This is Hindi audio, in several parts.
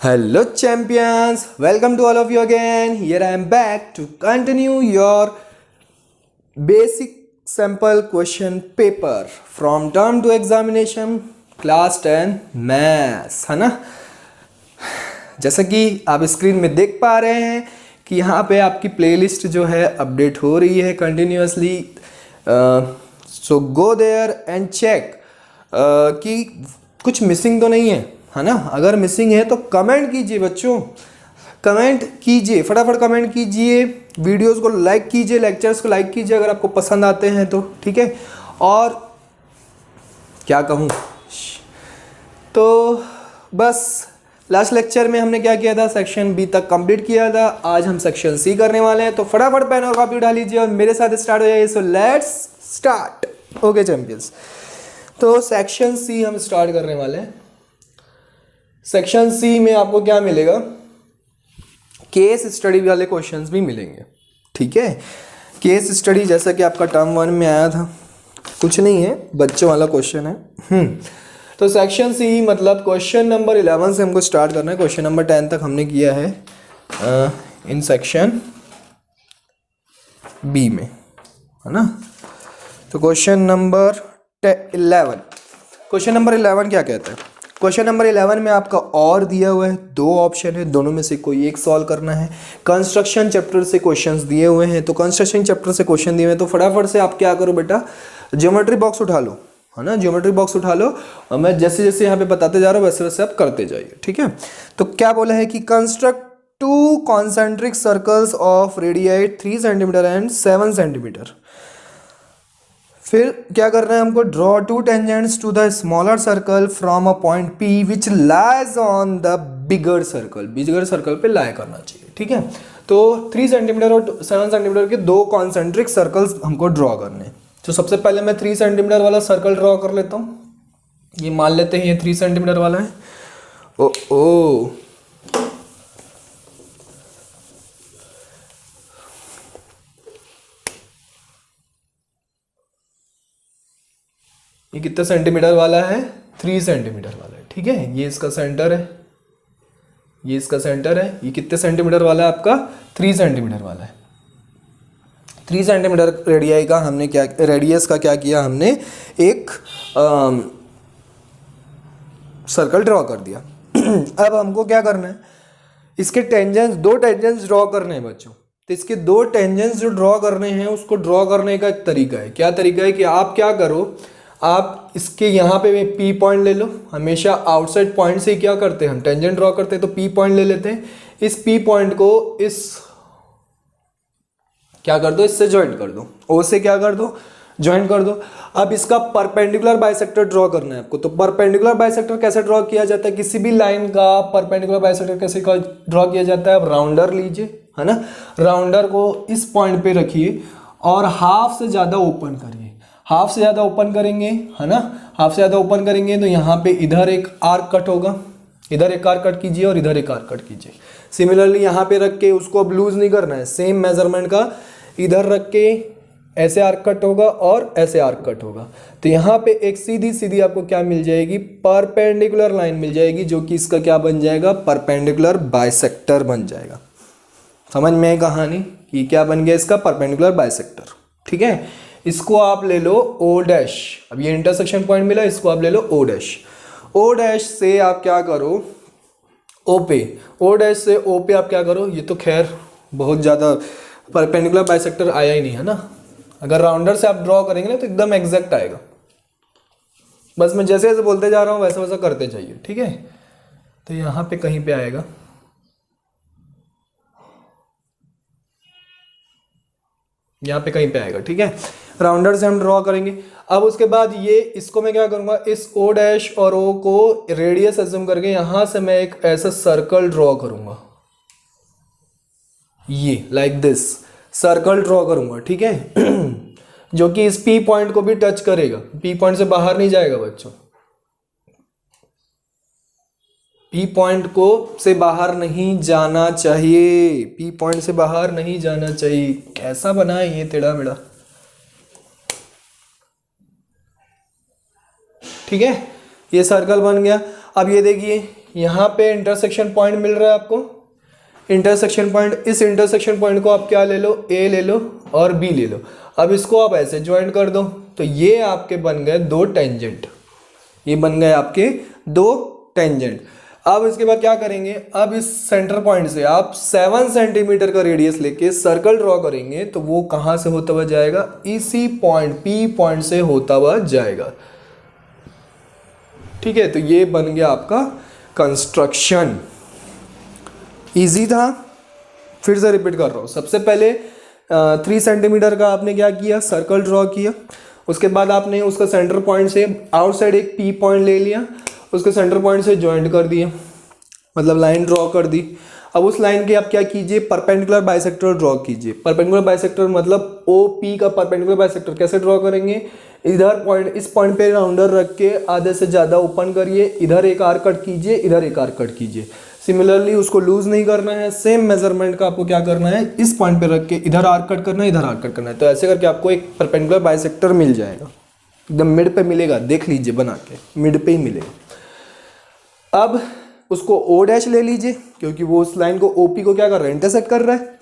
Hello champions, welcome to all of you again. Here I am back to continue your basic sample question paper from term to examination class 10 maths, है ना। जैसा कि आप स्क्रीन में देख पा रहे हैं कि यहाँ पे आपकी प्लेलिस्ट जो है अपडेट हो रही है continuously. So go there and check कि कुछ मिसिंग तो नहीं है ना। अगर मिसिंग है तो कमेंट कीजिए बच्चों, कमेंट कीजिए, फटाफट कमेंट कीजिए, वीडियोस को लाइक कीजिए, लेक्चर्स को लाइक कीजिए अगर आपको पसंद आते हैं तो, ठीक है। और क्या कहूँ, तो बस लास्ट लेक्चर में हमने क्या किया था, सेक्शन बी तक कंप्लीट किया था। आज हम सेक्शन सी करने वाले हैं, तो फटाफट पेन और कॉपी उठा लीजिए और मेरे साथ स्टार्ट हो जाइए। So let's start. Okay champions, तो सेक्शन सी हम स्टार्ट करने वाले हैं। सेक्शन सी में आपको क्या मिलेगा, केस स्टडी वाले क्वेश्चंस भी मिलेंगे, ठीक है। केस स्टडी जैसा कि आपका टर्म 1 में आया था, कुछ नहीं है, बच्चों वाला क्वेश्चन है। तो सेक्शन सी मतलब क्वेश्चन नंबर 11 से हमको स्टार्ट करना है। क्वेश्चन नंबर 10 तक हमने किया है इन सेक्शन बी में, है ना। तो क्वेश्चन नंबर 11, क्वेश्चन नंबर 11 क्या कहता है। क्वेश्चन नंबर 11 में आपका और दिया हुआ है, दो ऑप्शन है, दोनों में से कोई एक सॉल्व करना है। कंस्ट्रक्शन चैप्टर से क्वेश्चंस दिए हुए हैं, तो कंस्ट्रक्शन चैप्टर से क्वेश्चन दिए हुए हैं, तो फटाफट से आप क्या करो बेटा, ज्योमेट्री बॉक्स उठा लो, है ना। ज्योमेट्री बॉक्स उठा लो और मैं जैसे जैसे यहाँ पे बताते जा रहा हूँ वैसे वैसे आप करते जाइए, ठीक है। तो क्या बोला है कि construct 2 concentric circles of radii 3 centimetre and 7 centimetres. फिर क्या करना है हमको, draw 2 tangents to the smaller circle from a point P which lies on the bigger circle. Bigger circle पे लाई करना चाहिए, ठीक है। तो 3 सेंटीमीटर और 7 सेंटीमीटर के दो कॉन्सेंट्रिक सर्कल्स हमको ड्रॉ करने हैं। तो सबसे पहले मैं 3 सेंटीमीटर वाला सर्कल ड्रॉ कर लेता हूँ। ये मान लेते हैं ये 3 सेंटीमीटर वाला है। ओ ये कितना सेंटीमीटर वाला है, 3 सेंटीमीटर वाला है, ठीक है। ये इसका सेंटर है, ये इसका सेंटर है। ये कितने सेंटीमीटर वाला है आपका, 3 सेंटीमीटर वाला है। 3 सेंटीमीटर रेडियाई का हमने क्या, रेडियस का क्या किया, हमने एक सर्कल ड्रॉ कर दिया। अब हमको क्या करना है, इसके टेंजेंट्स, 2 टेंजेंट्स ड्रॉ करने हैं बच्चों। तो इसके 2 टेंजेंट्स जो ड्रॉ करने हैं, उसको ड्रॉ करने का एक तरीका है। क्या तरीका है कि आप क्या करो, आप इसके यहाँ पे पी पॉइंट ले लो। हमेशा आउटसाइड पॉइंट से क्या करते हैं हम, टेंजेंट ड्रॉ करते हैं, तो पी पॉइंट ले लेते हैं। इस पी पॉइंट को इस क्या कर दो, इससे ज्वाइंट कर दो, ओ से क्या कर दो, ज्वाइंट कर दो। अब इसका परपेंडिकुलर बाइसेक्टर ड्रॉ करना है आपको। तो परपेंडिकुलर बाइसेक्टर कैसे ड्रॉ किया जाता है, किसी भी लाइन का परपेंडिकुलर बाइसेक्टर कैसे ड्रॉ किया जाता है। अब राउंडर लीजिए, है ना। राउंडर को इस पॉइंट पे रखिए और हाफ से ज़्यादा ओपन करिए। हाफ से ज़्यादा ओपन करेंगे, है ना, हाफ से ज़्यादा ओपन करेंगे तो यहाँ पे इधर एक आर्क कट होगा, इधर एक आर्क कट कीजिए और इधर एक आर्क कट कीजिए। सिमिलरली यहाँ पे रख के उसको अब लूज नहीं करना है, सेम मेजरमेंट का इधर रख के ऐसे आर्क कट होगा और ऐसे आर्क कट होगा। तो यहाँ पे एक सीधी सीधी आपको क्या मिल जाएगी, परपेंडिकुलर लाइन मिल जाएगी, जो कि इसका क्या बन जाएगा, परपेंडिकुलर बाइसेक्टर बन जाएगा। समझ में कहानी कि क्या बन गया इसका, परपेंडिकुलर बाइसेक्टर, ठीक है। इसको आप ले लो ओ डैश। अब ये इंटरसेक्शन पॉइंट मिला, इसको आप ले लो ओ डैश। ओ डैश से आप क्या करो, ओ पे, ओ डैश से ओ पे आप क्या करो, ये तो खैर बहुत ज़्यादा परपेंडिकुलर बाइसेक्टर आया ही नहीं, है ना। अगर राउंडर से आप ड्रॉ करेंगे ना तो एकदम एग्जैक्ट आएगा। बस मैं जैसे जैसे बोलते जा रहा हूँ वैसा वैसा करते जाइए, ठीक है। तो यहाँ पे कहीं पे आएगा, यहाँ पे कहीं पे आएगा, ठीक है। राउंडर से हम ड्रॉ करेंगे। अब उसके बाद ये इसको मैं क्या करूँगा, इस ओ डैश और ओ को रेडियस अज्यूम करके यहाँ से मैं एक ऐसा सर्कल ड्रॉ करूँगा, ये लाइक दिस सर्कल ड्रॉ करूँगा, ठीक है। जो कि इस पी पॉइंट को भी टच करेगा, पी पॉइंट से बाहर नहीं जाएगा बच्चों। पी पॉइंट को से बाहर नहीं जाना चाहिए, पी पॉइंट से बाहर नहीं जाना चाहिए। कैसा बना है ये टेढ़ा मेढ़ा, ठीक है। ये सर्कल बन गया। अब ये देखिए यहाँ पे इंटरसेक्शन पॉइंट मिल रहा है आपको, इंटरसेक्शन पॉइंट। इस इंटरसेक्शन पॉइंट को आप क्या ले लो, ए ले लो और बी ले लो। अब इसको आप ऐसे ज्वाइंट कर दो, तो ये आपके बन गए दो टेंजेंट, ये बन गए आपके दो टेंजेंट। अब इसके बाद क्या करेंगे, अब इस सेंटर पॉइंट से आप 7 सेंटीमीटर का रेडियस लेके सर्कल ड्रॉ करेंगे, तो वो कहाँ से होता हुआ जाएगा, इसी पॉइंट पी पॉइंट से होता हुआ जाएगा। ठीक है, तो ये बन गया आपका कंस्ट्रक्शन। इजी था, फिर से रिपीट कर रहा हूँ। सबसे पहले 3 सेंटीमीटर का आपने क्या किया, सर्कल ड्रॉ किया। उसके बाद आपने उसका सेंटर पॉइंट से आउटसाइड एक पी पॉइंट ले लिया, उसके सेंटर पॉइंट से जॉइंट कर दिया, मतलब लाइन ड्रॉ कर दी। अब उस लाइन के आप क्या कीजिए, परपेंडिकुलर बाइसेक्टर ड्रॉ कीजिए। परपेंडिकुलर बाइसेक्टर मतलब ओ पी का परपेंडिकुलर बाइसेक्टर कैसे ड्रॉ करेंगे, इधर पॉइंट, इस पॉइंट पे राउंडर रख के आधे से ज़्यादा ओपन करिए, इधर एक आर्क कट कीजिए, इधर एक आर्क कट कीजिए। सिमिलरली उसको लूज नहीं करना है, सेम मेजरमेंट का आपको क्या करना है, इस पॉइंट पे रख के इधर आर्क कट करना है, इधर आर्क कट करना है। तो ऐसे करके आपको एक परपेंडिकुलर बाइसेक्टर मिल जाएगा, एकदम मिड पे मिलेगा, देख लीजिए बना के मिड पे ही मिलेगा। अब उसको ओ डैश ले लीजिए, क्योंकि वो उस लाइन को ओपी को क्या कर रहा है, इंटरसेक्ट कर रहा है।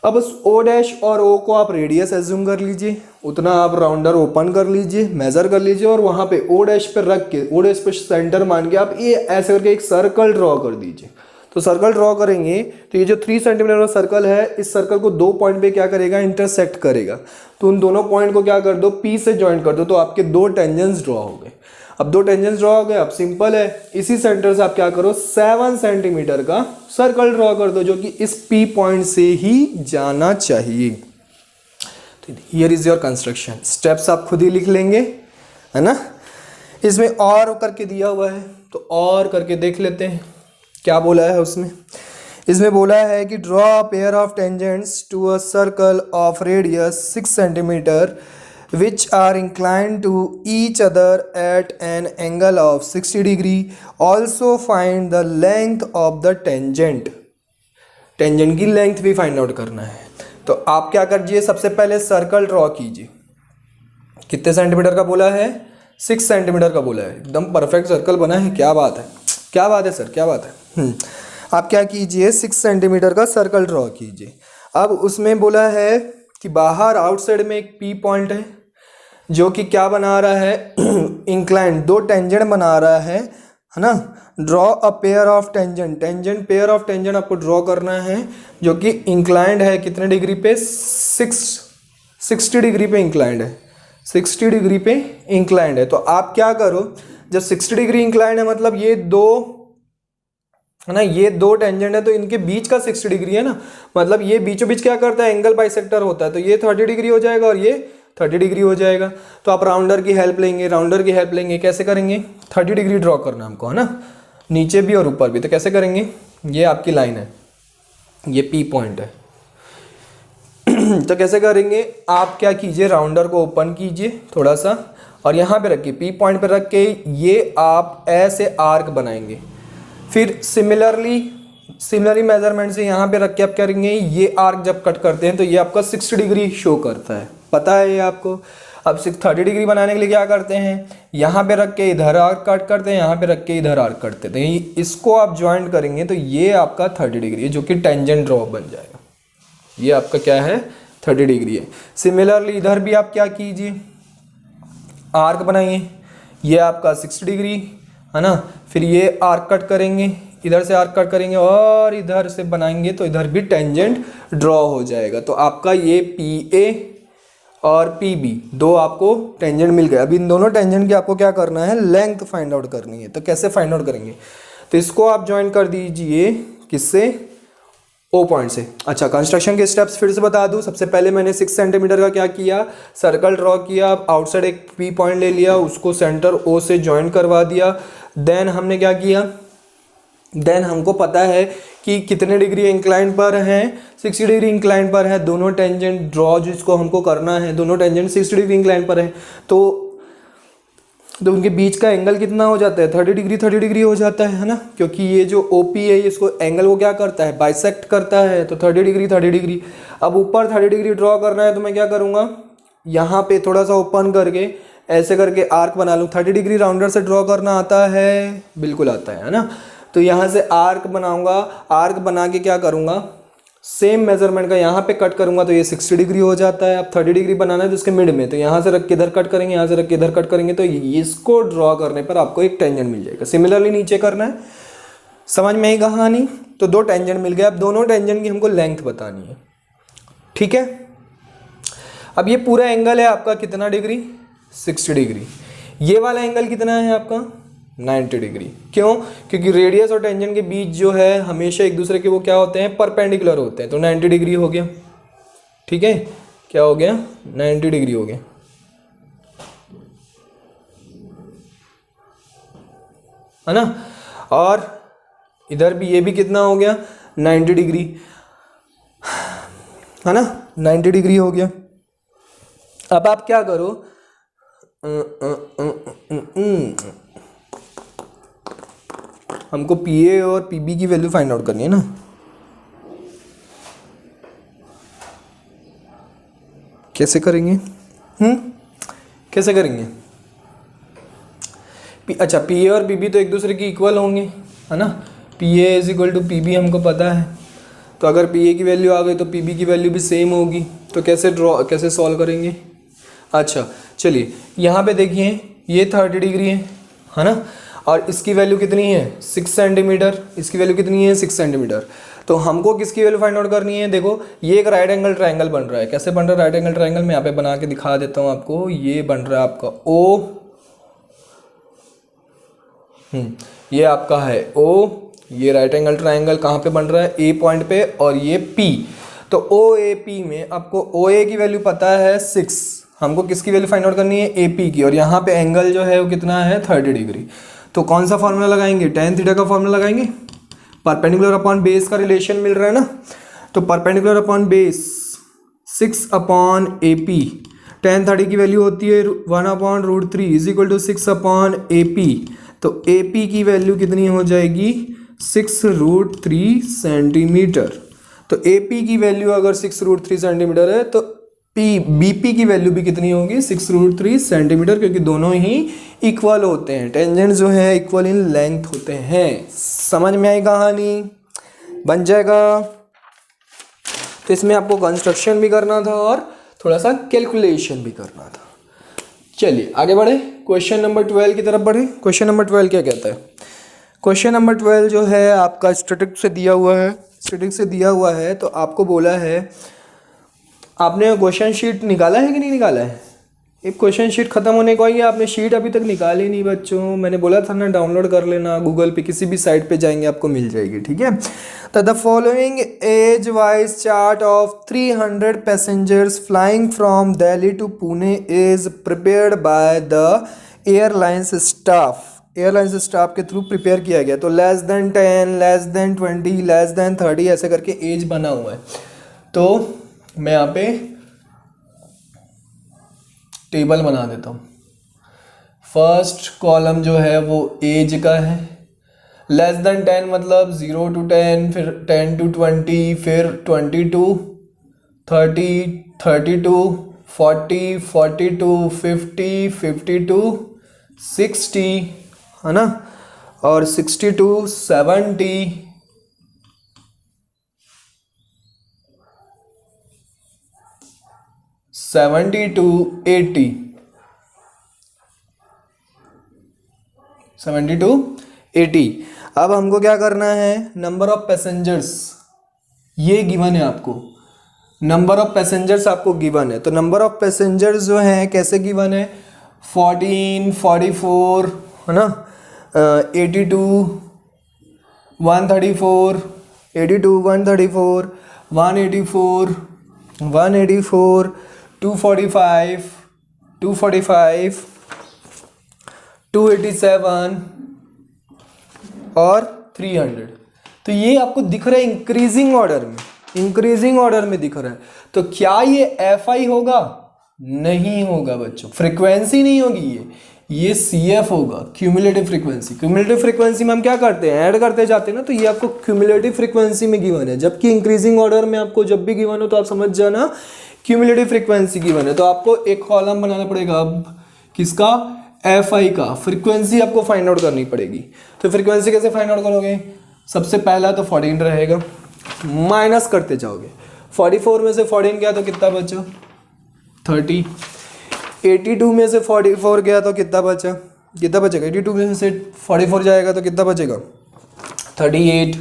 अब उस ओ डैश और ओ को आप रेडियस एज्यूम कर लीजिए, उतना आप राउंडर ओपन कर लीजिए, मेजर कर लीजिए, और वहाँ पे ओ डैश पे रख के, ओ डैश पे सेंटर मान के आप ये ऐसे करके एक सर्कल ड्रॉ कर दीजिए। तो सर्कल ड्रॉ करेंगे तो ये जो 3 सेंटीमीटर का सर्कल है, इस सर्कल को 2 पॉइंट पे क्या करेगा, इंटरसेक्ट करेगा। तो उन दोनों पॉइंट को क्या कर दो, पी से ज्वाइंट कर दो, तो आपके 2 टेंजेंट्स ड्रॉ हो गए। अब 2 टेंजेंट्स ड्रॉ हो गए, अब सिंपल है, इसी सेंटर से आप क्या करो, 7 सेंटीमीटर का सर्कल ड्रॉ कर दो, जो कि इस पी पॉइंट से ही जाना चाहिए। तो here is your construction. Steps आप खुद ही लिख लेंगे, है ना। इसमें और करके दिया हुआ है, तो और करके देख लेते हैं क्या बोला है उसमें। इसमें बोला है कि draw a pair of tangents to a circle of radius 6 centimetres which are inclined to each other at an angle of 60 degree. Also find the length of the tangent. Tangent की लेंथ भी फाइंड आउट करना है। तो आप क्या करिए, सबसे पहले सर्कल ड्रॉ कीजिए। कितने सेंटीमीटर का बोला है, 6 सेंटीमीटर का बोला है। एकदम परफेक्ट सर्कल बना है, क्या बात है, क्या बात है सर, क्या बात है। आप क्या कीजिए, 6 सेंटीमीटर का सर्कल ड्रॉ कीजिए। अब उसमें बोला है कि बाहर आउटसाइड में एक पी पॉइंट है, जो कि क्या बना रहा है, इंक्लाइंड 2 टेंजेंट बना रहा है ना। Draw a pair of tangent, tangent pair of tangent आपको ड्रॉ करना है, जो कि इंक्लाइंड है कितने डिग्री पे, 60 डिग्री पे इंक्लाइंड है, 60 डिग्री पे इंक्लाइंड है। तो आप क्या करो, जब 60 डिग्री इंक्लाइंड है मतलब ये 2 है ना, ये 2 टेंजेंट है, तो इनके बीच का 60 डिग्री है ना, मतलब ये बीचों बीच क्या करता है, एंगल बाइसेक्टर होता है। तो ये 30 डिग्री हो जाएगा और ये 30 डिग्री हो जाएगा। तो आप राउंडर की हेल्प लेंगे, राउंडर की हेल्प लेंगे, कैसे करेंगे, 30 डिग्री ड्रॉ करना हमको, है ना, नीचे भी और ऊपर भी। तो कैसे करेंगे, ये आपकी लाइन है, ये पी पॉइंट है। तो कैसे करेंगे, आप क्या कीजिए, राउंडर को ओपन कीजिए थोड़ा सा, और यहाँ पे रखिए, पी पॉइंट पे रख के ये आप ऐसे आर्क बनाएंगे। फिर सिमिलरली मेजरमेंट से यहाँ पे रख के आप करेंगे, ये आर्क जब कट करते हैं तो ये आपका 60 डिग्री शो करता है, पता है ये आपको। अब 30 डिग्री बनाने के लिए क्या करते हैं, यहाँ पे रख के इधर आर्क कट करते हैं, यहाँ पे रख के इधर आर्क कट देते हैं। इसको आप ज्वाइंट करेंगे तो ये आपका 30 डिग्री है, जो कि टेंजेंट ड्रॉ बन जाएगा। ये आपका क्या है, 30 डिग्री है। सिमिलरली इधर भी आप क्या कीजिए, आर्क बनाइए, ये आपका 60 डिग्री है ना। फिर ये आर्क कट करेंगे, इधर से आर्क कट करेंगे और इधर से बनाएंगे, तो इधर भी टेंजेंट ड्रॉ हो जाएगा। तो आपका ये पी ए और पी बी 2 आपको टेंजेंट मिल गए। अभी इन दोनों टेंजेंट की आपको क्या करना है, लेंथ फाइंड आउट करनी है। तो कैसे फाइंड आउट करेंगे, तो इसको आप ज्वाइन कर दीजिए, किससे, ओ पॉइंट से। अच्छा, कंस्ट्रक्शन के स्टेप्स फिर से बता दूं। सबसे पहले मैंने 6 सेंटीमीटर का क्या किया, सर्कल ड्रॉ किया, आउटसाइड एक पी पॉइंट ले लिया, उसको सेंटर ओ से ज्वाइन करवा दिया। देन हमने क्या किया, देन हमको पता है कि कितने डिग्री इंक्लाइन पर हैं, 60 डिग्री इंक्लाइन पर है। दोनों टेंजेंट ड्रॉ जिसको हमको करना है, दोनों टेंजेंट 60 डिग्री इंक्लाइन पर है, तो उनके बीच का एंगल कितना हो जाता है, 30 डिग्री हो जाता है ना, क्योंकि ये जो OP है इसको एंगल को क्या करता है, बाइसेक्ट करता है। तो 30 डिग्री। अब ऊपर 30 डिग्री ड्रॉ करना है, तो मैं क्या करूँगा, यहाँ पे थोड़ा सा ओपन करके ऐसे करके आर्क बना लूँ। 30 डिग्री राउंडर से ड्रॉ करना आता है, बिल्कुल आता है ना। तो यहाँ से आर्क बनाऊंगा, आर्क बना के क्या करूँगा, सेम मेजरमेंट का यहाँ पे कट करूँगा तो ये 60 डिग्री हो जाता है। अब 30 डिग्री बनाना है तो उसके मिड में, तो यहाँ से रख के इधर कट करेंगे, यहाँ से रख के इधर कट करेंगे, तो इसको ड्रॉ करने पर आपको एक टेंजेंट मिल जाएगा। सिमिलरली नीचे करना है, समझ में आई कहानी। तो दो टेंजेंट मिल गया, अब दोनों टेंजेंट की हमको लेंथ बतानी है, ठीक है। अब ये पूरा एंगल है आपका कितना डिग्री, 60 डिग्री। ये वाला एंगल कितना है आपका, 90 डिग्री। क्यों, क्योंकि रेडियस और टेंजेंट के बीच जो है हमेशा एक दूसरे के वो क्या होते हैं, परपेंडिकुलर होते हैं। तो 90 डिग्री हो गया, ठीक है, क्या हो गया, 90 डिग्री हो गया, है ना। और इधर भी ये भी कितना हो गया, 90 डिग्री, है ना, 90 डिग्री हो गया। अब आप क्या करो, हमको पीए और पीबी की वैल्यू फाइंड आउट करनी है ना। कैसे करेंगे, कैसे करेंगे, अच्छा पीए और पीबी तो एक दूसरे की इक्वल होंगे, है ना। पीए इज इक्वल टू पीबी हमको पता है, तो अगर पीए की वैल्यू आ गई तो पीबी की वैल्यू भी सेम होगी। तो कैसे सॉल्व करेंगे, अच्छा चलिए यहाँ पे देखिए ये 30 डिग्री है ना, और इसकी वैल्यू कितनी है, 6 सेंटीमीटर, इसकी वैल्यू कितनी है, 6 सेंटीमीटर। तो हमको किसकी वैल्यू फाइंड आउट करनी है, देखो ये एक राइट एंगल ट्रायंगल बन रहा है। कैसे बन रहा है राइट एंगल ट्रायंगल, मैं यहाँ पे बना के दिखा देता हूँ आपको। ये बन रहा है आपका ओ, ये आपका है ओ, ये राइट एंगल ट्रायंगल कहाँ पे बन रहा है, ए पॉइंट पे, और ये पी। तो ओ ए पी में आपको ओ ए की वैल्यू पता है 6, हमको किसकी वैल्यू फाइंड आउट करनी है, ए पी की, और यहाँ पे एंगल जो है वो कितना है, 30 डिग्री। तो कौन सा फॉर्मूला लगाएंगे, tan थीटा का फॉर्मूला लगाएंगे। परपेंडिकुलर अपॉन बेस का रिलेशन मिल रहा है ना, तो perpendicular upon base 6 upon A P, tan 30 की वैल्यू होती है 1/√3 is equal to 6 upon A P. तो ए पी की वैल्यू कितनी हो जाएगी, 6√3 सेंटीमीटर। तो ए पी की वैल्यू अगर 6√3 सेंटीमीटर है तो बीपी की वैल्यू भी कितनी होगी, 6√3 सेंटीमीटर, क्योंकि दोनों ही इक्वल होते हैं। टेंजेंट जो है इक्वल इन लेंथ होते हैं। समझ में आई कहानी, बन जाएगा। तो इसमें आपको कंस्ट्रक्शन भी करना था और थोड़ा सा कैलकुलेशन भी करना था। चलिए आगे बढ़े, क्वेश्चन नंबर 12 की तरफ बढ़े। क्वेश्चन नंबर 12 क्या कहता है, क्वेश्चन नंबर 12 जो है आपका स्टैटिक से दिया हुआ है, स्टैटिक से दिया हुआ है। तो आपको बोला है, आपने क्वेश्चन शीट निकाला है कि नहीं निकाला है, एक क्वेश्चन शीट खत्म होने को आई है, आपने शीट अभी तक निकाली नहीं बच्चों। मैंने बोला था ना डाउनलोड कर लेना, गूगल पे किसी भी साइट पे जाएंगे आपको मिल जाएगी, ठीक है। तो the following age wise chart of 300 passengers flying from Delhi to Pune is prepared by the airlines staff. Airlines staff के थ्रू प्रिपेयर किया गया। तो less than 10, less than 20, less than 30 ऐसे करके एज बना हुआ है। तो मैं यहाँ पे टेबल बना देता हूँ। फर्स्ट कॉलम जो है वो एज का है, लेस देन 10 मतलब 0 to 10, फिर 10 to 20, फिर 20 to 30, 30 to 40, 40 to 50, 50 to 60, है ना, और 60 to 70, 70 to 80, 70 to 80। अब हमको क्या करना है, नंबर ऑफ पैसेंजर्स ये गिवन है आपको, नंबर ऑफ पैसेंजर्स आपको गिवन है। तो नंबर ऑफ पैसेंजर्स जो हैं कैसे गिवन है, 14, 44, है ना, 82, 134, 82, 134, 184, 184, 245, 245, 287 और 300। तो ये आपको दिख रहा है इंक्रीजिंग ऑर्डर में, इंक्रीजिंग ऑर्डर में दिख रहा है। तो क्या ये एफ आई होगा, नहीं होगा बच्चों, फ्रीक्वेंसी नहीं होगी, ये CF होगा, क्यूमुलेटिव फ्रीक्वेंसी। क्यूमुलेटिव फ्रीक्वेंसी में हम क्या करते हैं, ऐड करते जाते हैं ना, तो ये आपको क्यूमुलेटिव फ्रीक्वेंसी में गिवन है। जबकि इंक्रीजिंग ऑर्डर में आपको जब भी गिवन हो तो आप समझ जाना क्यूमुलेटिव फ्रीक्वेंसी गिवन है। तो आपको एक कॉलम बनाना पड़ेगा अब, किसका, एफ आई का फ्रीक्वेंसी आपको फाइंड आउट करनी पड़ेगी। तो फ्रीक्वेंसी कैसे फाइंड आउट करोगे? सबसे पहला तो 14 रहेगा, माइनस करते जाओगे। 44 में से 14 गया तो कितना बचा? 30। 82 में से 44 गया तो कितना बचा? कितना बचेगा? 82 में से 44 जाएगा तो कितना बचेगा? 38,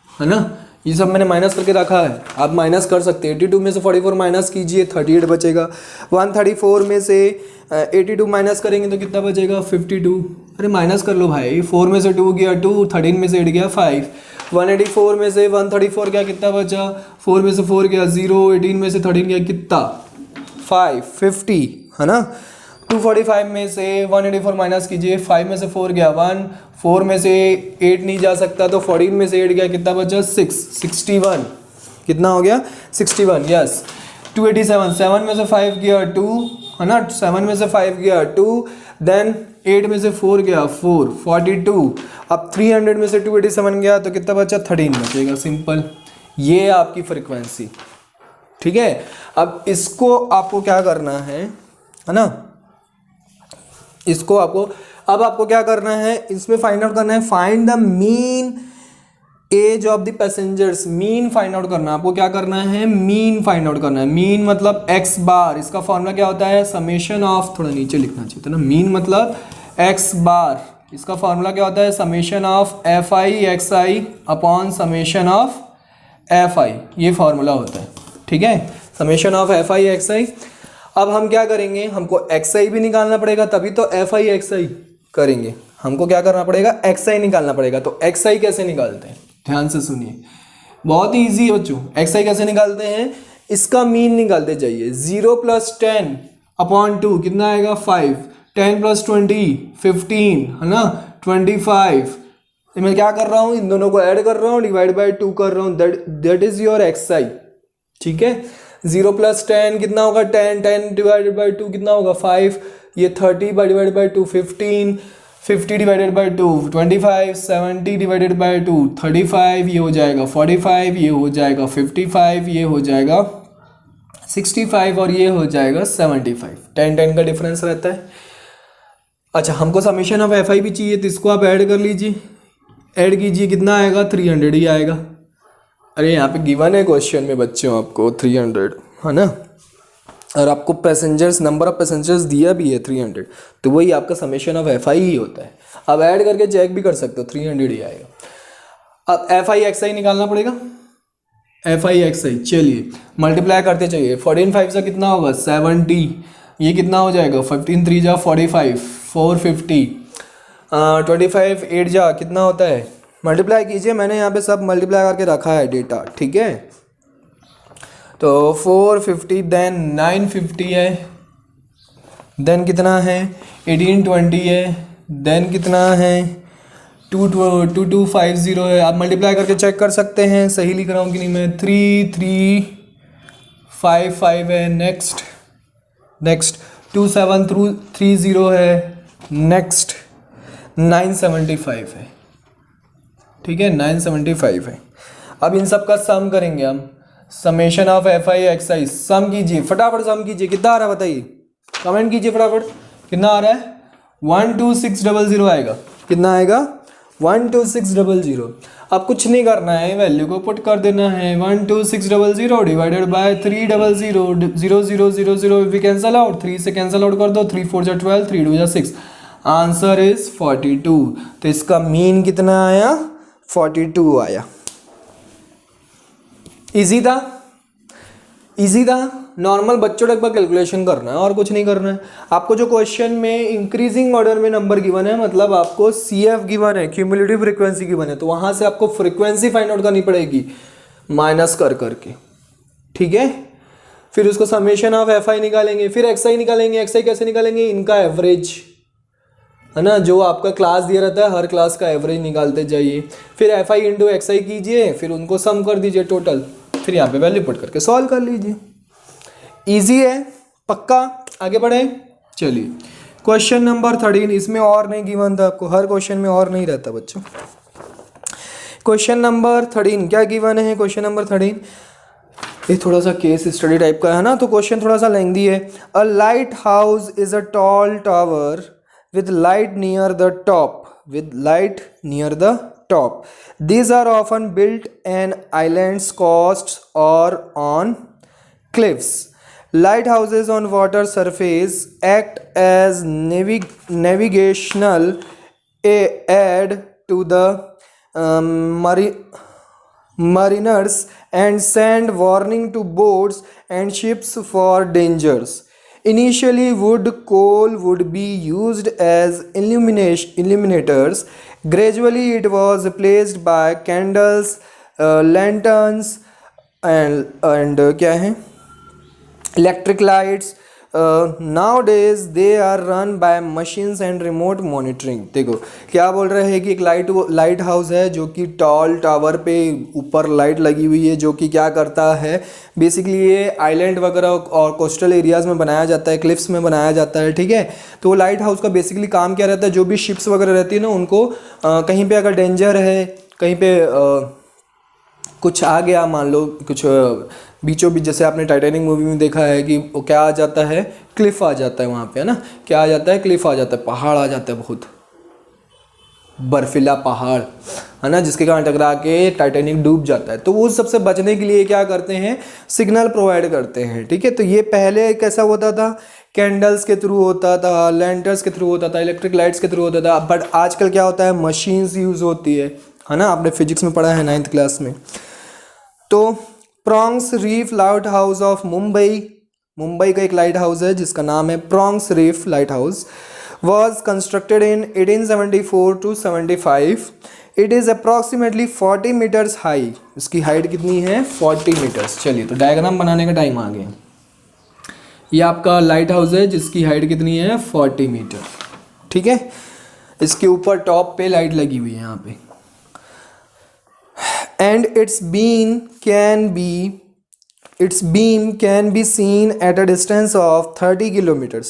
है ना? ये सब मैंने माइनस करके रखा है, आप माइनस कर सकते हैं। 82 में से 44 माइनस कीजिए, 38 बचेगा। 134 में से 82 माइनस करेंगे तो कितना बचेगा? 52। अरे माइनस कर लो भाई, 4 में से 2 गया 2, 13 में से 8 गया 5। 184 में से 134 गया, कितना बचा? 4 में से 4 गया 0, 18 में से 13 गया कितना? 5, 50, है ना? 245 में से 184 माइनस कीजिए, 5 में से 4 गया 1, 4 में से 8 नहीं जा सकता तो 14 में से 8 गया, कितना बचा? 6, 61। कितना हो गया? 61, यस। 287, 7 में से 5 गया 2, है ना? 7 में से 5 गया 2, देन 8 में से 4 गया 4, 42। अब 300 में से 287 गया तो कितना बचा? 13 बचेगा, सिंपल। ये आपकी फ्रीक्वेंसी, ठीक है। अब इसको आपको क्या करना है ना? इसको आपको क्या करना है? इसमें फाइंड आउट करना है, find the mean age of the passengers. Mean find out करना है आपको। क्या करना है? मीन फाइंड आउट करना है। मीन मतलब एक्स बार, इसका फॉर्मूला क्या होता है? समेशन ऑफ, थोड़ा नीचे लिखना चाहिए था ना। मीन मतलब एक्स बार, इसका फॉर्मूला क्या होता है? Summation of F I X I upon summation of F I, ये फॉर्मूला होता है, ठीक है। Summation of F I X I. अब हम क्या करेंगे? हमको एक्स आई भी निकालना पड़ेगा, तभी तो एफ आई एक्स आई करेंगे। हमको क्या करना पड़ेगा? एक्स आई निकालना पड़ेगा। तो एक्स आई कैसे निकालते हैं? ध्यान से सुनिए, बहुत ही ईजी बच्चों। एक्स आई कैसे निकालते हैं? इसका मीन निकालते जाइए। 0 + 10 अपॉन 2 कितना आएगा? 5। 10 + 20 15, है ना? 25। मैं क्या कर रहा हूँ? इन दोनों को ऐड कर रहा हूँ, डिवाइड बाय 2 कर रहा हूँ, दैट इज योर एक्स आई, ठीक है। 0 + 10 कितना होगा? 10, 10 डिवाइडेड बाई 2 कितना होगा? 5। ये 30 divided by 2 15, 50 divided by 2 25, 70 divided by 2 35, ये हो जाएगा 45, ये हो जाएगा 55, ये हो जाएगा 65 और ये हो जाएगा 75। 10 का डिफरेंस रहता है। अच्छा, हमको समेशन ऑफ एफ आई भी चाहिए, तो इसको आप ऐड कर लीजिए, ऐड कीजिए, कितना आएगा? 300 ही आएगा। अरे यहाँ पे गिवन है क्वेश्चन में बच्चों आपको 300, है ना? और आपको पैसेंजर्स, नंबर ऑफ पैसेंजर्स दिया भी है 300, तो वही आपका समेशन ऑफ एफ आई ही होता है। आप ऐड करके चेक भी कर सकते हो, 300 ही आएगा। अब एफ आई एक्स आई निकालना पड़ेगा। एफ आई एक्स आई, चलिए मल्टीप्लाई करते चाहिए। 14 5 से कितना होगा? 70। ये कितना हो जाएगा? 15 3 जा 45, 450। 25 8 जा कितना होता है? मल्टीप्लाई कीजिए, मैंने यहाँ पे सब मल्टीप्लाई करके रखा है डेटा, ठीक है। तो 450, देन 950 है, देन कितना है? 1820 है, देन कितना है? 2250 है। आप मल्टीप्लाई करके चेक कर सकते हैं सही लिख रहा हूँ कि नहीं मैं। 3355 है, नेक्स्ट 2730 है, नेक्स्ट 975 है, ठीक है, 975 है। अब इन सब का सम करेंगे हम। Summation of F I X I, sum कीजिए, फटाफट सम कीजिए। कितना आ रहा है बताइए, कमेंट कीजिए फटाफट। कितना आ रहा है? 12600 आएगा। कितना आएगा? 12600। अब कुछ नहीं करना है, वैल्यू को पुट कर देना है। 12600 divided by 300, 0 0 0 0 we cancel out, 3 से कैंसल आउट कर दो, 3 4 जा 12, 3 2 जा 6, आंसर इज 42। तो इसका मीन कितना आया? 42 आया। इजी था, इजी था। नॉर्मल बच्चों तक पर कैलकुलेशन करना है और कुछ नहीं करना है आपको। जो क्वेश्चन में इंक्रीजिंग ऑर्डर में नंबर गिवन है, मतलब आपको CF गिवन है, क्यूमुलेटिव फ्रीक्वेंसी गिवन है, तो वहां से आपको फ्रीक्वेंसी फाइंड आउट करनी पड़ेगी माइनस कर करके, ठीक है। फिर उसको समेशन ऑफ FI निकालेंगे, फिर XI निकालेंगे। XI कैसे निकालेंगे? इनका एवरेज, है ना, जो आपका क्लास दिया रहता है, हर क्लास का एवरेज निकालते जाइए। फिर FI इंटू XI कीजिए, फिर उनको सम कर दीजिए टोटल, फिर यहाँ पे वैल्यू पुट करके सॉल्व कर लीजिए। इजी है, पक्का। आगे बढ़े, चलिए क्वेश्चन नंबर 13। इसमें और नहीं गिवन था आपको, हर क्वेश्चन में और नहीं रहता बच्चों। क्वेश्चन नंबर 13 क्या गिवन है? क्वेश्चन नंबर 13 ये थोड़ा सा केस स्टडी टाइप का है ना, तो क्वेश्चन थोड़ा सा लेंथी है। A lighthouse is a tall tower with light near the top. With light near the top. These are often built in islands, coasts, or on cliffs. Lighthouses on water surface act as navigational aid to the mariners and send warning to boats and ships for dangers. Initially, wood coal would be used as illuminators. Gradually, it was replaced by candles, lanterns, and क्या है electric lights. Nowadays they are run by machines and remote monitoring. देखो क्या बोल रहे हैं कि एक लाइट हाउस है जो कि टॉल टावर पे ऊपर लाइट लगी हुई है, जो कि क्या करता है बेसिकली ये आइलैंड वगैरह और कोस्टल एरियाज़ में बनाया जाता है, क्लिफ्स में बनाया जाता है, ठीक है। तो वो लाइट हाउस का बेसिकली काम क्या रहता है, जो भी शिप्स वगैरह रहती है ना उनको कहीं पे अगर डेंजर है, कहीं पे कुछ आ गया, मान लो कुछ बीचों बीच, जैसे आपने टाइटैनिक मूवी में देखा है कि वो क्या आ जाता है, क्लिफ आ जाता है वहाँ पे, है ना, क्या आ जाता है, क्लिफ आ जाता है, पहाड़ आ जाता है, बहुत बर्फीला पहाड़, है ना, जिसके कारण टकरा के टाइटैनिक डूब जाता है। तो वो सबसे बचने के लिए क्या करते हैं, सिग्नल प्रोवाइड करते हैं, ठीक है। तो ये पहले कैसा होता था, कैंडल्स के थ्रू होता था, लैंटर्स के थ्रू होता था, इलेक्ट्रिक लाइट्स के थ्रू होता था, बट आजकल क्या होता है, मशीन्स यूज़ होती है ना, आपने फिजिक्स में पढ़ा है 9th क्लास में। तो Prongs Reef light house of Mumbai का एक लाइट हाउस है जिसका नाम है Prongs Reef light house, was constructed in 1874 to 75। It is approximately 40 metres high. इसकी हाइट कितनी है, 40 मीटर्स। चलिए तो डायग्राम बनाने का टाइम आ गया। ये आपका लाइट हाउस है जिसकी हाइट कितनी है, 40 मीटर, ठीक है। इसके ऊपर टॉप पे लाइट लगी हुई है यहाँ पे, and its beam can be seen at a distance of 30 kilometers।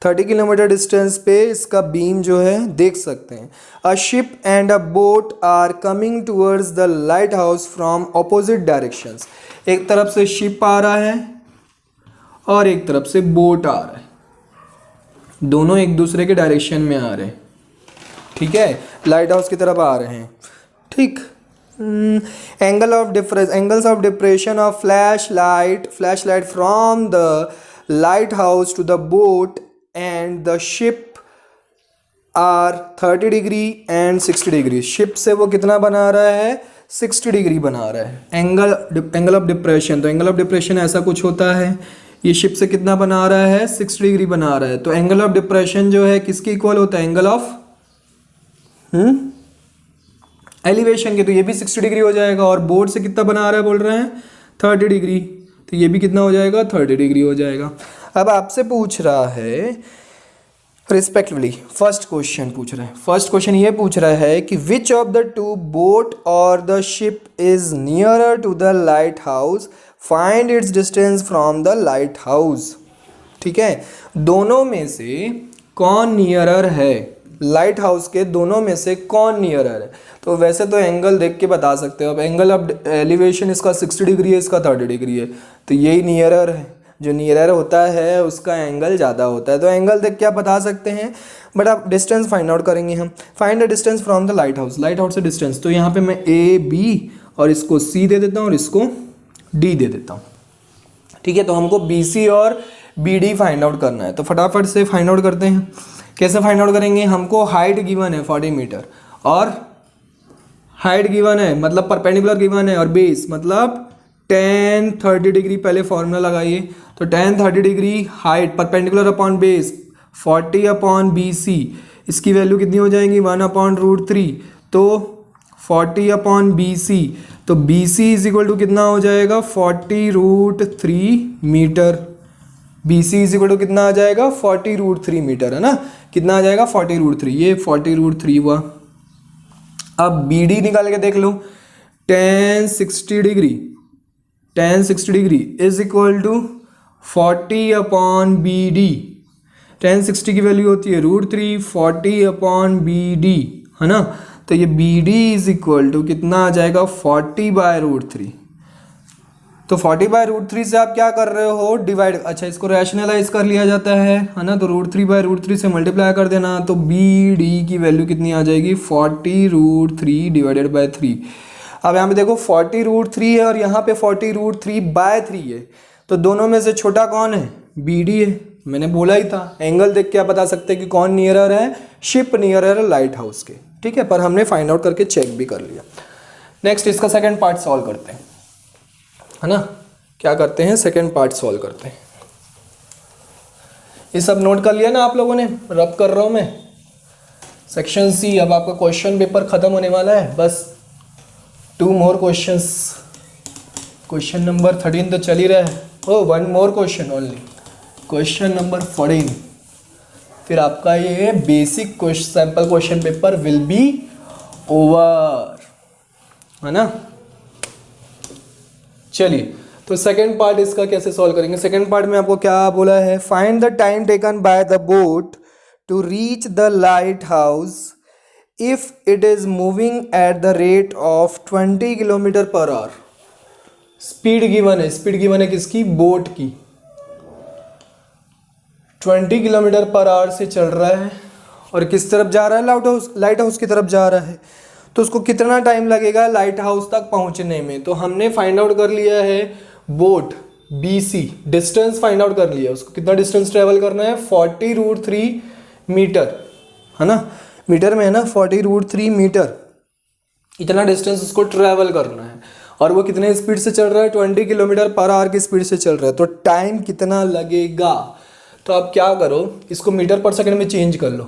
30 kilometre distance पे इसका बीम जो है देख सकते हैं। A ship and a boat are coming towards the lighthouse from opposite directions। एक तरफ से शिप आ रहा है और एक तरफ से बोट आ रहा है, दोनों एक दूसरे के डायरेक्शन में आ रहे हैं, ठीक है, लाइट हाउस की तरफ आ रहे हैं, ठीक। angles of depression of flashlight from the lighthouse to the boat and the ship are 30 degree and 60 degree। Ship से वो कितना बना रहा है, 60 डिग्री बना रहा है। एंगल ऑफ डिप्रेशन, तो एंगल ऑफ डिप्रेशन ऐसा कुछ होता है, ये शिप से कितना बना रहा है, 60 डिग्री बना रहा है। तो एंगल ऑफ डिप्रेशन जो है किसके इक्वल होता है, एंगल ऑफ एलिवेशन के, तो ये भी 60 डिग्री हो जाएगा। और बोर्ड से कितना बना रहा है, बोल रहे हैं 30 डिग्री, तो ये भी कितना हो जाएगा, 30 डिग्री हो जाएगा। अब आपसे पूछ रहा है रिस्पेक्टिवली, फर्स्ट क्वेश्चन पूछ रहा है, फर्स्ट क्वेश्चन ये पूछ रहा है कि which of the two boat और the ship is nearer to the light house, find its distance from the light house. ठीक है, दोनों में से कौन नियरर है, लाइट हाउस के दोनों में से कौन नियरर है। तो वैसे तो एंगल देख के बता सकते हो। अब एंगल ऑफ एलिवेशन इसका 60 डिग्री है, इसका 30 डिग्री है, तो यही नियरर है। जो नियरर होता है उसका एंगल ज़्यादा होता है, तो एंगल देख के आप बता सकते हैं। बट आप डिस्टेंस फाइंड आउट करेंगे हम। Find the distance from the light house, light house से डिस्टेंस। तो यहाँ पे मैं ए बी और इसको सी दे देता हूँ और इसको डी दे देता हूँ। ठीक है, तो हमको बी सी और बी डी फाइंड आउट करना है। तो फटाफट से फाइंड आउट करते हैं। कैसे फाइंड आउट करेंगे, हमको हाइट गिवन है 40 मीटर और हाइट गिवन है मतलब परपेंडिकुलर गिवन है, और बेस मतलब tan 30 डिग्री। पहले फॉर्मूला लगाइए, तो tan 30 degree height perpendicular upon base 40 upon B C, इसकी वैल्यू कितनी हो जाएगी 1/√3। तो 40 अपॉन बी सी, तो B C is equal to कितना हो जाएगा 40√3 metre. B C is equal to कितना आ जाएगा 40√3 मीटर, है ना। कितना आ जाएगा 40√3, ये 40√3 हुआ। अब बी डी निकाल के देख लो, tan 60 degree is equal to 40 upon B D. tan 60 की वैल्यू होती है √3, 40 अपॉन बी डी, है ना। तो ये B D is equal to कितना आ जाएगा 40/√3। तो 40/√3 से आप क्या कर रहे हो, डिवाइड, अच्छा इसको रैशनलाइज कर लिया जाता है ना, तो √3/√3 से मल्टीप्लाई कर देना, तो बी डी की वैल्यू कितनी आ जाएगी, 40√3 डिवाइडेड बाय 3। अब यहाँ पे देखो 40√3 है और यहाँ पे 40√3/3 है, तो दोनों में से छोटा कौन है, बी डी है। मैंने बोला ही था, एंगल देख के आप बता सकते हैं कि कौन नियरर है, शिप नियरर है लाइट हाउस के, ठीक है, पर हमने फाइंड आउट करके चेक भी कर लिया। नेक्स्ट इसका सेकेंड पार्ट सॉल्व करते हैं, है ना, क्या करते हैं, सेकेंड पार्ट सॉल्व करते हैं। ये सब नोट कर लिया ना आप लोगों ने, रब कर रहा हूँ मैं, सेक्शन सी। अब आपका क्वेश्चन पेपर खत्म होने वाला है, बस 2 more क्वेश्चंस, क्वेश्चन नंबर 13 तो चल ही रहा है, ओ 1 more question only, question number 14, फिर आपका ये basic question sample question paper will be over, है ना। चलिए, तो सेकेंड पार्ट इसका कैसे सॉल्व करेंगे। सेकेंड पार्ट में आपको क्या बोला है, find the time taken by the boat to reach the light house if it is moving at the rate of 20 km/h। Speed given है, स्पीड गिवन है किसकी, बोट की, 20 km/h से चल रहा है और किस तरफ जा रहा है, लाइट हाउस की तरफ जा रहा है, तो उसको कितना टाइम लगेगा लाइट हाउस तक पहुंचने में। तो हमने फाइंड आउट कर लिया है boat BC, distance find out कर लिया, उसको कितना डिस्टेंस ट्रेवल करना है, 40√3 मीटर, है ना, मीटर में है ना, 40√3 मीटर, इतना डिस्टेंस उसको ट्रेवल करना है, और वो कितने स्पीड से चल रहा है, 20 km/h की स्पीड से चल रहा है, तो टाइम कितना लगेगा। तो आप क्या करो, इसको मीटर पर सेकंड में चेंज कर लो,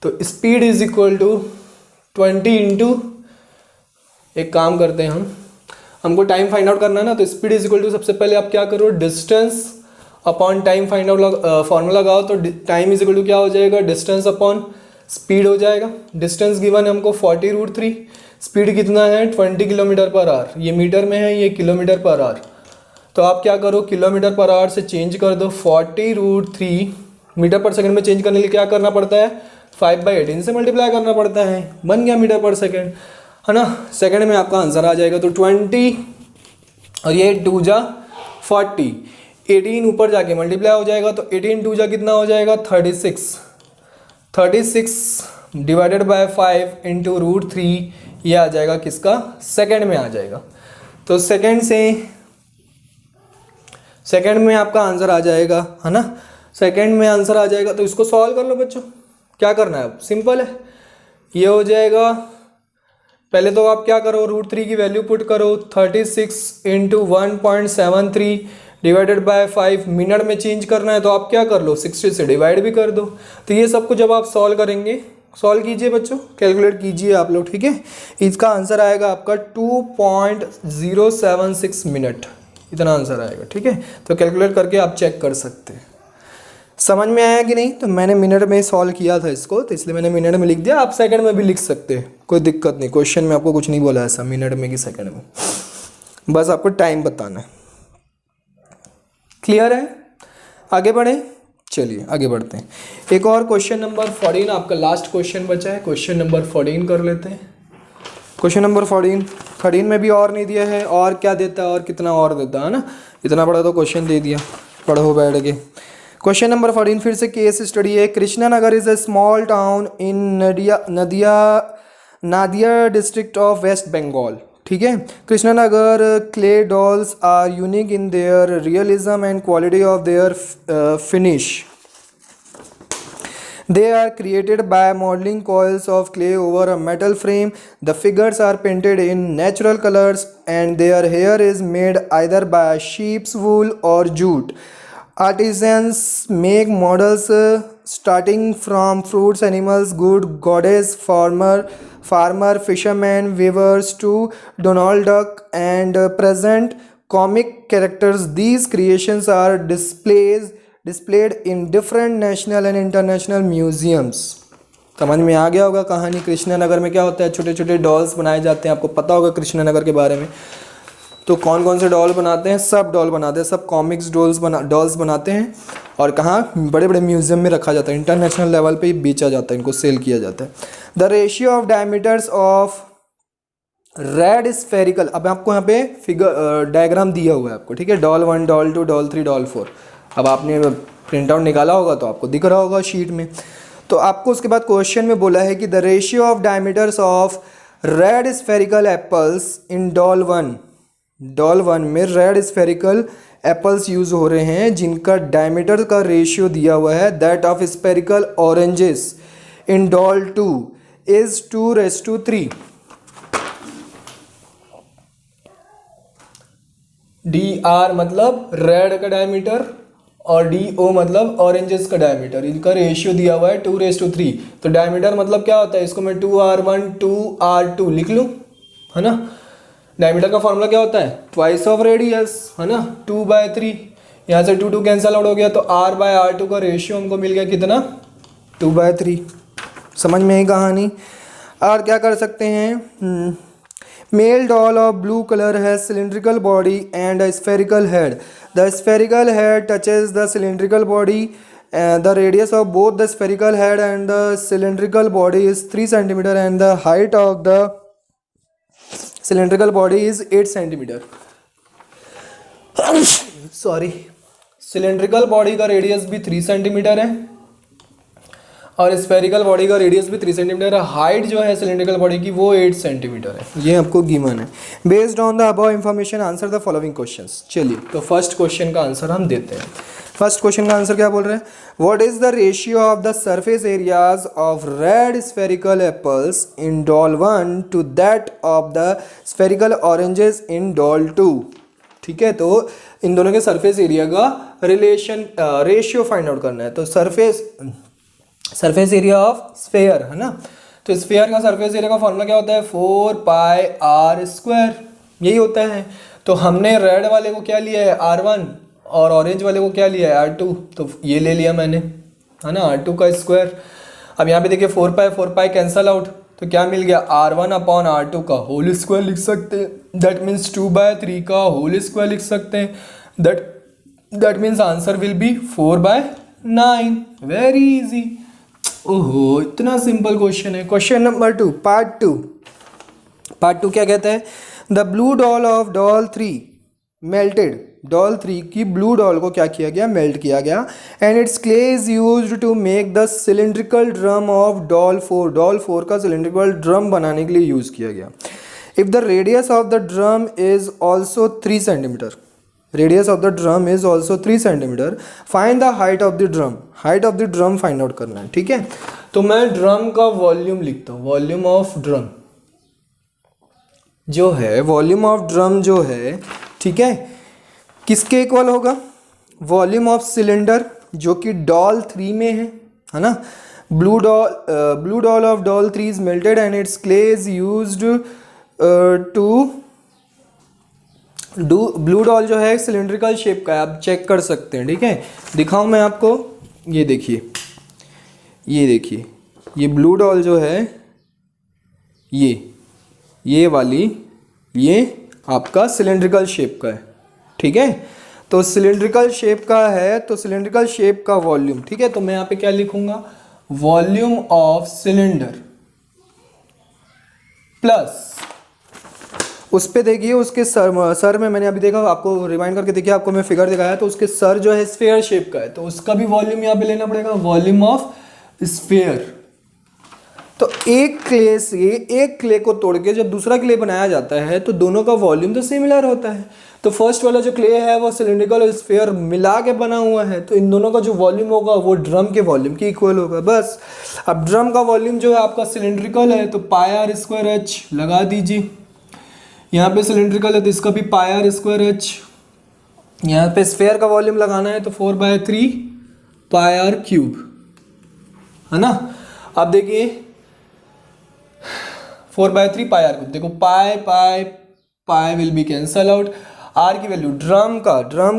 तो speed is equal to 20 into, एक काम करते हैं हमको टाइम फाइंड आउट करना है ना, तो स्पीड इज इक्वल टू, सबसे पहले आप क्या करो, distance upon time find out formula लगाओ, तो टाइम इज इक्वल टू क्या हो जाएगा, डिस्टेंस अपॉन स्पीड हो जाएगा। डिस्टेंस गिवन है हमको 40√3, स्पीड कितना है 20 km/h, ये मीटर में है, ये km/h, तो आप क्या करो, km/h से चेंज कर दो, 40√3 मीटर पर सेकंड में चेंज करने के लिए क्या करना पड़ता है, 5/18 से मल्टीप्लाई करना पड़ता है, बन गया मीटर पर सेकंड, है ना। सेकंड में आपका आंसर आ जाएगा, तो 20 और ये 2 जा 40, 18 ऊपर जाके मल्टीप्लाई हो जाएगा, तो 18 2 जा कितना हो जाएगा, 36 डिवाइडेड बाय 5 इंटू √3, ये आ जाएगा किसका, सेकंड में आ जाएगा। तो सेकंड में आपका आंसर आ जाएगा, है ना, सेकंड में आंसर आ जाएगा। तो इसको सॉल्व कर लो बच्चों, क्या करना है, अब सिंपल है, ये हो जाएगा, पहले तो आप क्या करो, √3 की वैल्यू पुट करो, 36 इंटू 1.73 डिवाइडेड बाय 5, मिनट में चेंज करना है, तो आप क्या कर लो, 60 से डिवाइड भी कर दो। तो ये सब कुछ जब आप सॉल्व करेंगे, सॉल्व कीजिए बच्चों, कैलकुलेट कीजिए आप लोग, ठीक है, इसका आंसर आएगा आपका 2.076 मिनट, इतना आंसर आएगा, ठीक है। तो कैलकुलेट करके आप चेक कर सकते हैं। समझ में आया कि नहीं, तो मैंने मिनट में सॉल्व किया था इसको, तो इसलिए मैंने मिनट में लिख दिया, आप सेकंड में भी लिख सकते हैं, कोई दिक्कत नहीं, क्वेश्चन में आपको कुछ नहीं बोला ऐसा मिनट में कि सेकंड में, बस आपको टाइम बताना है। क्लियर है, आगे बढ़े, चलिए आगे बढ़ते हैं। एक और क्वेश्चन नंबर 14 आपका लास्ट क्वेश्चन बचा है, क्वेश्चन नंबर 14 कर लेते हैं। क्वेश्चन नंबर 13 में भी और नहीं दिया है, और क्या देता है, और कितना और देता है ना, इतना बड़ा तो क्वेश्चन दे दिया, पढ़ो बैठ के। क्वेश्चन नंबर 14 फिर से केस स्टडी है। Krishnanagar is a small town in Nadia district of West Bengal, ठीक है। Krishnanagar clay dolls are unique in their realism and quality of their finish. They are created by modeling coils of clay over a metal frame. The figures are painted in natural colors and their hair is made either by sheep's wool or jute. Artisans make models starting from fruits, animals, good goddess, farmer, fisherman, weavers to Donald Duck and present comic characters. These creations are displayed in different national and international museums. समझ में आ गया होगा कहानी। कृष्णानगर में क्या होता है, छोटे छोटे डॉल्स बनाए जाते हैं, आपको पता होगा कृष्णानगर के बारे में। तो कौन कौन से डॉल बनाते हैं, सब डॉल बनाते हैं, सब कॉमिक्स डॉल्स बनाते हैं, और कहाँ, बड़े बड़े म्यूजियम में रखा जाता है, इंटरनेशनल लेवल पे ही बेचा जाता है, इनको सेल किया जाता है। The ratio of diameters of red spherical, अब आपको यहाँ पे फिगर डायग्राम दिया हुआ है आपको, ठीक है, डॉल 1 डॉल 2 डॉल 3 डॉल 4। अब आपने प्रिंट आउट निकाला होगा तो आपको दिख रहा होगा शीट में। तो आपको उसके बाद क्वेश्चन में बोला है कि the ratio of diameters of red spherical apples in doll 1 में रेड स्फेरिकल एप्पल्स यूज हो रहे हैं जिनका डायमीटर का रेशियो दिया हुआ है that of spherical oranges in doll 2 is 2:3। DR मतलब रेड का डायमीटर और DO मतलब ऑरेंजेस का डायमीटर, इनका रेशियो दिया हुआ है 2:3। तो डायमीटर मतलब क्या होता है, इसको मैं 2R1 2R2 लिख लूँ, है ना। डायमीटर का फॉर्मूला क्या होता है, ट्वाइस ऑफ रेडियस, है ना, 2/3। यहाँ से 2 कैंसिल आउट हो गया तो R/R2 का रेशियो हमको मिल गया कितना, 2/3। समझ में आई कहानी। और क्या कर सकते हैं, male doll of blue colour है cylindrical body and a spherical head. The spherical head touches the cylindrical body, the radius of both the spherical head and the cylindrical body is 3 centimetre and the height of the cylindrical body is 8 centimetre. Sorry, cylindrical body का रेडियस भी 3 सेंटीमीटर है और स्फेरिकल बॉडी का रेडियस भी 3 सेंटीमीटर है। हाइट जो है सिलेंड्रिकल बॉडी की वो 8 सेंटीमीटर है। ये आपको गिवन है। Based on the above information answer the following questions. चलिए तो फर्स्ट क्वेश्चन का आंसर हम देते हैं। फर्स्ट क्वेश्चन का आंसर क्या बोल रहे हैं, what is the ratio of the surface areas of red spherical apples in doll 1 to that of the spherical oranges in doll 2। ठीक है, तो इन दोनों के सरफेस एरिया का रिलेशन रेशियो फाइंड आउट करना है। तो सरफेस एरिया ऑफ स्फेयर, है ना, तो स्फेयर का सरफेस एरिया का फॉर्मूला क्या होता है, 4πr², यही होता है। तो हमने रेड वाले को क्या लिया है, R1, और ऑरेंज वाले को क्या लिया है, R2, तो ये ले लिया मैंने, है ना, R2 का स्क्वायर। अब यहाँ पे देखिए 4π कैंसल आउट, तो क्या मिल गया, R1/R2 का होल स्क्वायर लिख सकते हैं, दैट मीन्स 2/3 का होल स्क्वायर लिख सकते हैं, that means answer will be 4/9। Very easy. ओहो, इतना सिंपल क्वेश्चन है। क्वेश्चन नंबर 2, पार्ट 2 क्या कहता है, the blue doll of doll 3 melted. Doll 3 की ब्लू डॉल को क्या किया गया, मेल्ट किया गया, and its clay is used to make the cylindrical drum of doll 4। Doll 4 का सिलेंड्रिकल ड्रम बनाने के लिए यूज किया गया। If the radius of the drum is also 3 centimetre, radius of the drum is also 3 centimetre, find the height of the drum. Height of the drum find out करना है। ठीक है, तो मैं ड्रम का वॉल्यूम लिखता हूँ, वॉल्यूम ऑफ ड्रम जो है, वॉल्यूम ऑफ ड्रम जो है, ठीक है, किसके इक्वल होगा, वॉल्यूम ऑफ सिलेंडर जो कि डॉल 3 में है ना। Blue doll of doll 3 is melted and its clay is used to blue doll जो है सिलेंड्रिकल शेप का है, आप चेक कर सकते हैं। ठीक है, दिखाऊं मैं आपको, ये देखिए, ये ब्लू डॉल जो है, ये वाली, ये आपका सिलेंड्रिकल शेप का है। ठीक है, तो सिलेंड्रिकल शेप का है, तो सिलेंड्रिकल शेप का वॉल्यूम, ठीक है, तो मैं यहाँ पे क्या लिखूंगा, वॉल्यूम ऑफ सिलेंडर प्लस उस पे देखिए उसके सर में मैंने अभी देखा, आपको रिमाइंड करके देखिए, आपको मैं फिगर दिखाया, तो उसके सर जो है स्फेयर शेप का है, तो उसका भी वॉल्यूम यहाँ पे लेना पड़ेगा, वॉल्यूम ऑफ स्फेयर। तो एक क्ले को तोड़ के जब दूसरा क्ले बनाया जाता है तो दोनों का वॉल्यूम तो सिमिलर होता है। तो फर्स्ट वाला जो क्ले है वो सिलिंड्रिकल और स्फेयर मिला के बना हुआ है, तो इन दोनों का जो वॉल्यूम होगा वो ड्रम के वॉल्यूम के इक्वल होगा, बस। अब ड्रम का वॉल्यूम जो है आपका सिलिंड्रिकल है तो πr²h लगा दीजिए, यहाँ पे सिलिंड्रिकल है तो इसका भी πr²h, यहाँ पे स्फेयर का वॉल्यूम लगाना है तो 4/3 πr³, है ना। अब देखिए 4/3 πr³, देखो pi will be cancel out. R की वैल्यू, ड्रम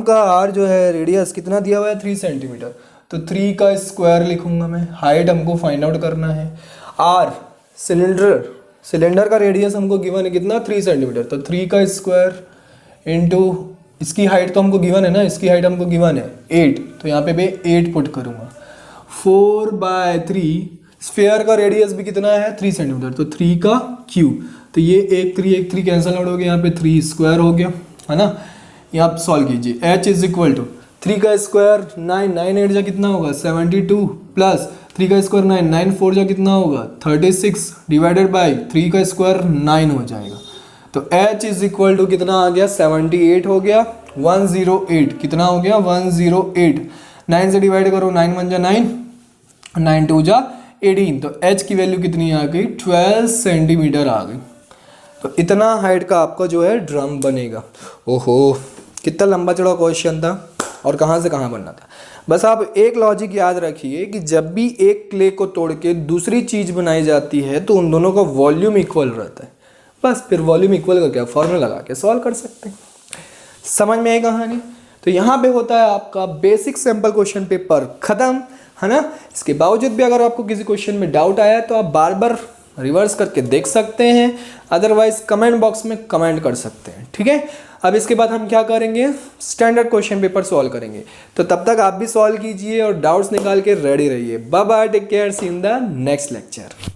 का आर जो है रेडियस कितना दिया हुआ है, 3 सेंटीमीटर, तो 3 का स्क्वायर लिखूंगा मैं। हाइट हमको फाइंड आउट करना है। आर सिलेंडर का रेडियस हमको गिवन है कितना, 3 सेंटीमीटर, तो 3 का स्क्वायर इंटू इसकी हाइट तो हमको गिवन है ना, इसकी हाइट हमको गिवन है 8, तो यहाँ पे मैं 8 पुट करूँगा। 4/3 स्फेयर का रेडियस भी कितना है, 3 सेंटीमीटर, तो 3 का क्यूब, तो ये एक थ्री कैंसिल आउट हो गया, यहाँ पे 3 स्क्वायर हो गया, है ना। यहाँ आप सॉल्व कीजिए, h इज इक्वल टू 3 का स्क्वायर 9, 9 8 जा कितना होगा 72 प्लस 3 का स्क्वायर 9, 9 4 जा कितना होगा 36 डिवाइडेड बाई 3 का स्क्वायर 9 हो जाएगा। तो h इज इक्वल टू कितना आ गया 78 हो गया, 108 कितना हो गया 108। 9 से डिवाइड करो, 9 1 जा 9, 9 2 जा 18, तो h की वैल्यू कितनी आ गई 12 सेंटीमीटर आ गई। तो इतना हाइट का आपका जो है ड्रम बनेगा। ओहो कितना लंबा चौड़ा क्वेश्चन था और कहाँ से कहाँ बनना था। बस आप एक लॉजिक याद रखिए कि जब भी एक क्ले को तोड़ के दूसरी चीज़ बनाई जाती है तो उन दोनों का वॉल्यूम इक्वल रहता है। बस फिर वॉल्यूम इक्वल करके आप फॉर्मूला लगा के सॉल्व कर सकते हैं। समझ में आई कहानी। तो यहाँ पे होता है आपका बेसिक सैंपल क्वेश्चन पेपर खत्म, है ना। इसके बावजूद भी अगर आपको किसी क्वेश्चन में डाउट आया तो आप बार बार रिवर्स करके देख सकते हैं, अदरवाइज कमेंट बॉक्स में कमेंट कर सकते हैं, ठीक है। अब इसके बाद हम क्या करेंगे, स्टैंडर्ड क्वेश्चन पेपर सॉल्व करेंगे। तो तब तक आप भी सॉल्व कीजिए और डाउट्स निकाल के रेडी रहिए। Bye bye, take care, see in the next lecture.